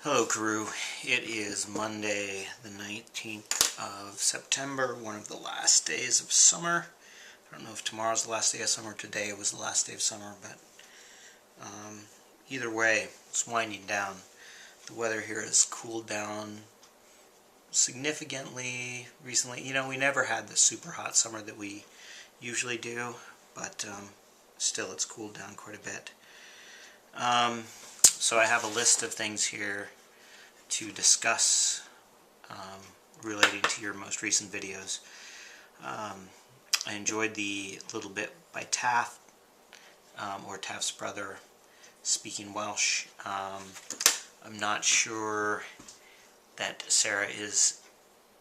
Hello crew, it is Monday the 19th of September, one of the last days of summer. I don't know if tomorrow's the last day of summer, today was the last day of summer, but either way, it's winding down. The weather here has cooled down significantly recently. You know, we never had the super hot summer that we usually do, but still it's cooled down quite a bit. So I have a list of things here to discuss relating to your most recent videos. I enjoyed the little bit by Taff, or Taff's brother, speaking Welsh. I'm not sure that Sarah is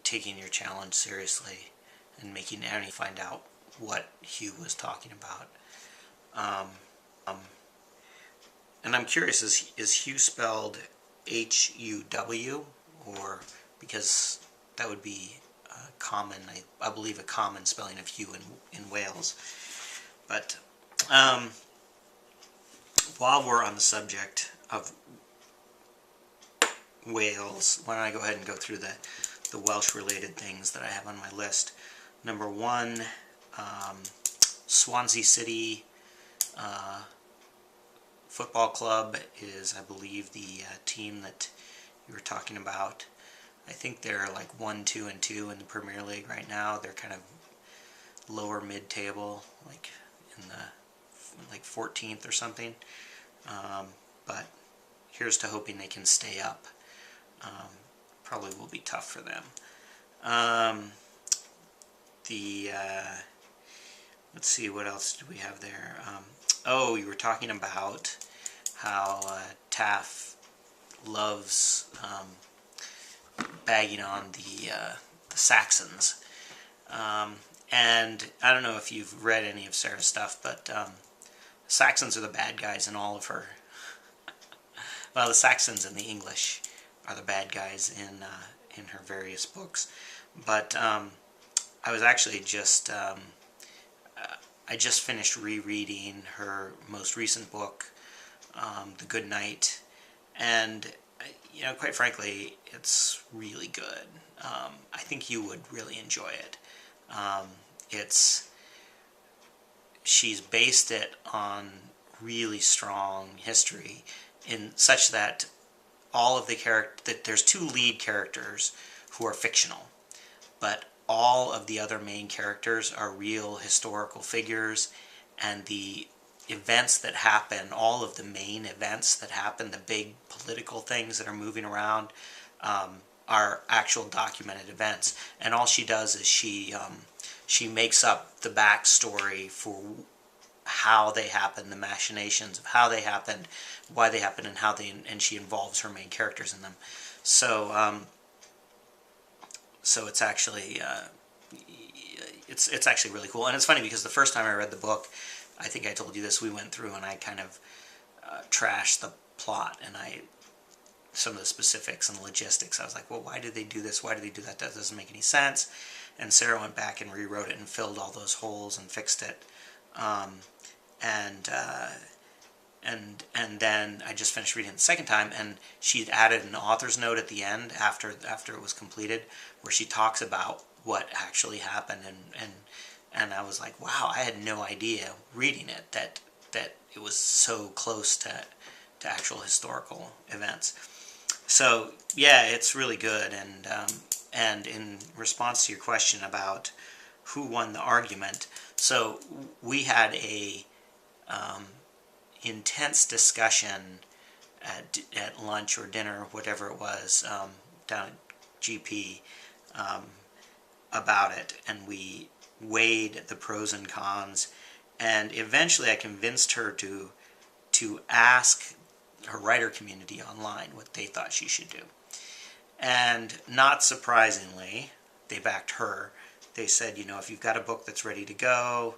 taking your challenge seriously and making Annie find out what Hugh was talking about. And I'm curious, is Hugh spelled H-U-W, or because that would be common, I believe a common spelling of Hugh in Wales. But while we're on the subject of Wales, why don't I go ahead and go through the Welsh related things that I have on my list. Number one, Swansea City Football Club is, I believe, the team that you were talking about. I think they're like 1, 2, and 2 in the Premier League right now. They're kind of lower mid-table, like in the 14th or something. But here's to hoping they can stay up. Probably will be tough for them. Let's see, what else do we have there? Oh, you were talking about how Taff loves bagging on the Saxons. And I don't know if you've read any of Sarah's stuff, but Saxons are the bad guys in all of her... well, the Saxons in the English are the bad guys in her various books. But I was actually just... I just finished rereading her most recent book, The Good Night, and you know, quite frankly, it's really good. I think you would really enjoy it. She's based it on really strong history, in such that all of the that there's 2 lead characters who are fictional, but all of the other main characters are real historical figures, and the events that happen, all of the main events that happen, the big political things that are moving around, are actual documented events. And all she does is she makes up the backstory for how they happened, the machinations of how they happened, why they happened, and she involves her main characters in them. So so it's actually it's actually really cool. And it's funny because the first time I read the book, I think I told you this, we went through and I kind of trashed the plot, and some of the specifics and logistics. I was like, well, why did they do this? Why did they do that? That doesn't make any sense. And Sarah went back and rewrote it and filled all those holes and fixed it. And then I just finished reading it the second time, and she added an author's note at the end after it was completed, where she talks about what actually happened, and I was like, wow, I had no idea reading it that it was so close to actual historical events. So yeah, it's really good. And in response to your question about who won the argument, so we had a intense discussion at lunch or dinner, whatever it was, down at GP, about it, and we weighed the pros and cons, and eventually I convinced her to ask her writer community online what they thought she should do. And not surprisingly, they backed her. They said, you know, if you've got a book that's ready to go,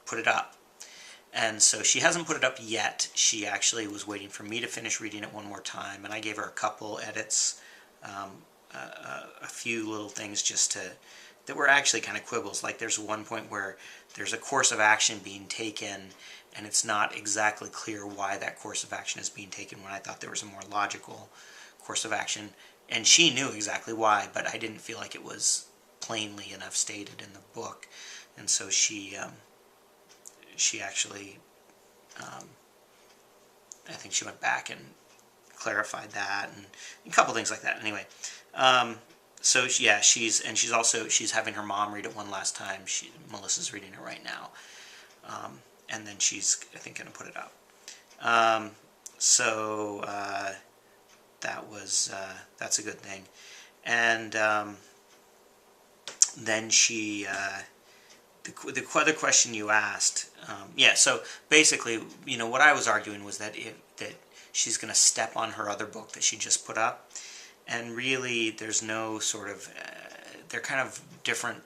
put it up. And so she hasn't put it up yet. She actually was waiting for me to finish reading it one more time, and I gave her a couple edits, a few little things just that were actually kind of quibbles. Like there's one point where there's a course of action being taken, and it's not exactly clear why that course of action is being taken, when I thought there was a more logical course of action. And she knew exactly why, but I didn't feel like it was plainly enough stated in the book. And so she actually, I think she went back and clarified that, and a couple things like that. Anyway, so yeah, she's having her mom read it one last time. Melissa's reading it right now, and then she's, I think, going to put it up. That's a good thing. And then she, the other question you asked, so basically, what I was arguing was that she's going to step on her other book that she just put up, and really there's no sort of, they're kind of different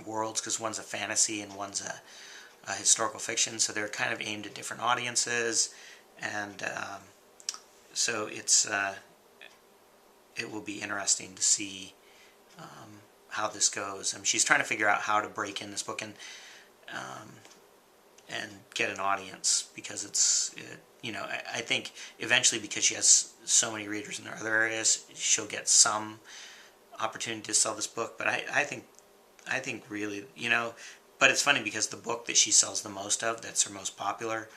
worlds, because one's a fantasy and one's a historical fiction, so they're kind of aimed at different audiences, and so it will be interesting to see how this goes. She's trying to figure out how to break in this book and get an audience, because I think eventually, because she has so many readers in other areas, she'll get some opportunity to sell this book. But I think really, but it's funny, because the book that she sells the most of, that's her most popular,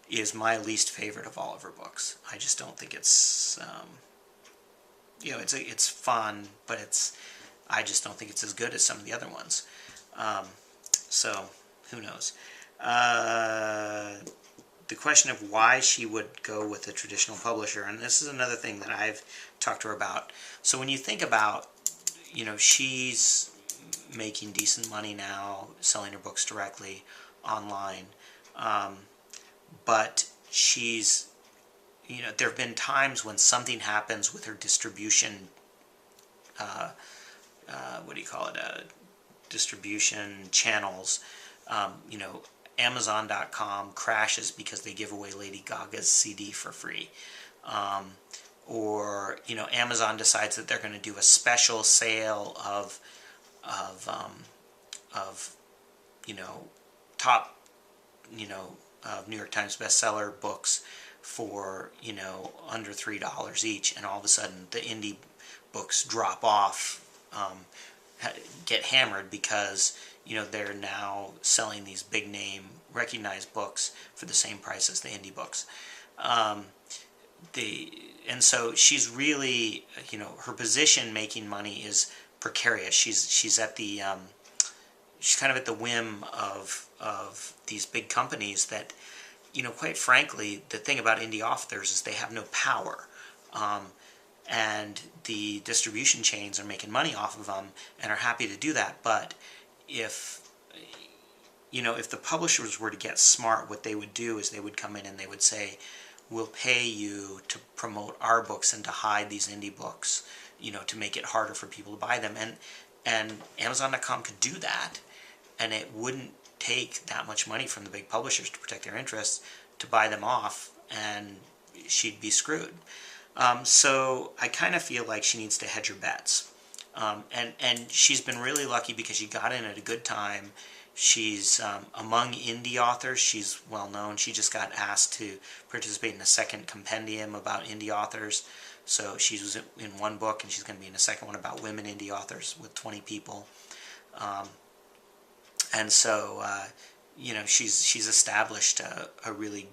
is my least favorite of all of her books. I just don't think it's, it's fun, but I just don't think it's as good as some of the other ones. So who knows? The question of why she would go with a traditional publisher, and this is another thing that I've talked to her about. So when you think about, she's making decent money now selling her books directly online, but she's, there have been times when something happens with her distribution, distribution channels. Amazon.com crashes because they give away Lady Gaga's CD for free. Or Amazon decides that they're going to do a special sale of top, New York Times bestseller books for, under $3 each, and all of a sudden the indie books drop off, get hammered, because they're now selling these big name recognized books for the same price as the indie books. And so she's really, her position making money is precarious. She's at the she's kind of at the whim of these big companies that, quite frankly, the thing about indie authors is they have no power. And the distribution chains are making money off of them and are happy to do that. But if the publishers were to get smart, what they would do is they would come in and they would say, we'll pay you to promote our books and to hide these indie books, to make it harder for people to buy them. And Amazon.com could do that, and it wouldn't take that much money from the big publishers to protect their interests to buy them off, and she'd be screwed. So I kind of feel like she needs to hedge her bets. And she's been really lucky because she got in at a good time. She's among indie authors. She's well known. She just got asked to participate in a second compendium about indie authors. So she was in one book, and she's going to be in a second one about women indie authors with 20 people. And so, she's established a really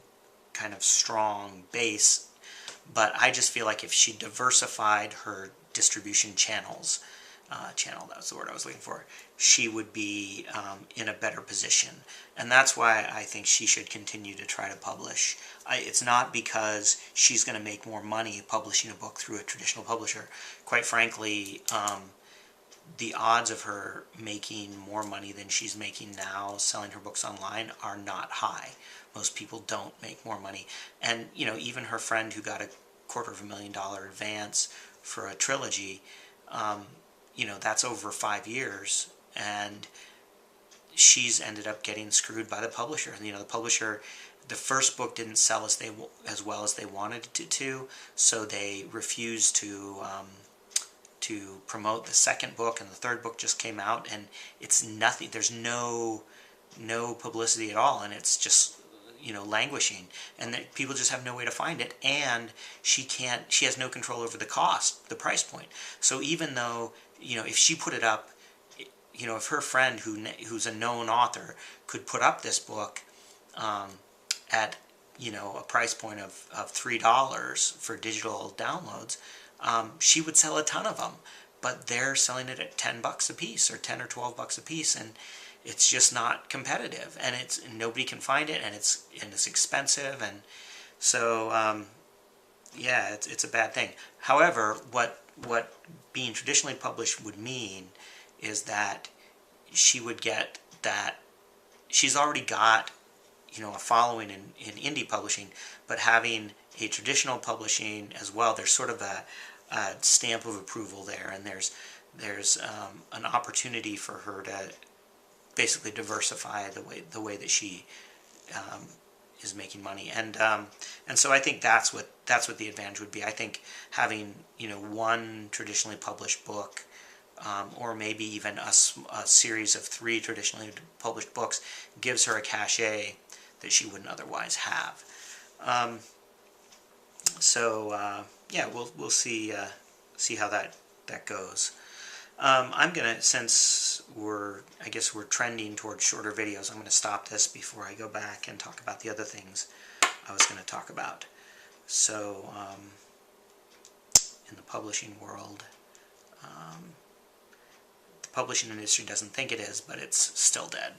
kind of strong base. But I just feel like if she diversified her distribution channels, that was the word I was looking for, she would be in a better position. And that's why I think she should continue to try to publish. It's not because she's going to make more money publishing a book through a traditional publisher. Quite frankly, the odds of her making more money than she's making now selling her books online are not high. Most people don't make more money. And, even her friend who got a $250,000 advance for a trilogy, that's over 5 years, and she's ended up getting screwed by the publisher. The publisher, the first book didn't sell as well as they wanted it to, so they refused to to promote the second book, and the third book just came out, and it's nothing. There's no publicity at all, and it's just, you know, languishing, and that people just have no way to find it, and she has no control over the cost, the price point. So even though, you know, if she put it up, you know, if her friend who's a known author could put up this book at, you know, a price point of $3 for digital downloads, she would sell a ton of them. But they're selling it at $10 a piece, or 10 or 12 bucks a piece, and it's just not competitive, and nobody can find it, and it's expensive, and so yeah, it's a bad thing. However, what being traditionally published would mean is that she would get that she's already got, you know, a following in indie publishing, but having a traditional publishing as well, there's sort of a stamp of approval there, and there's an opportunity for her to basically diversify the way that she is making money, and so I think that's what the advantage would be. I think having, you know, one traditionally published book, or maybe even a series of 3 traditionally published books, gives her a cachet that she wouldn't otherwise have. Yeah, we'll see how that goes. I'm gonna, since I guess we're trending towards shorter videos, I'm gonna stop this before I go back and talk about the other things I was gonna talk about. So in the publishing world, the publishing industry doesn't think it is, but it's still dead.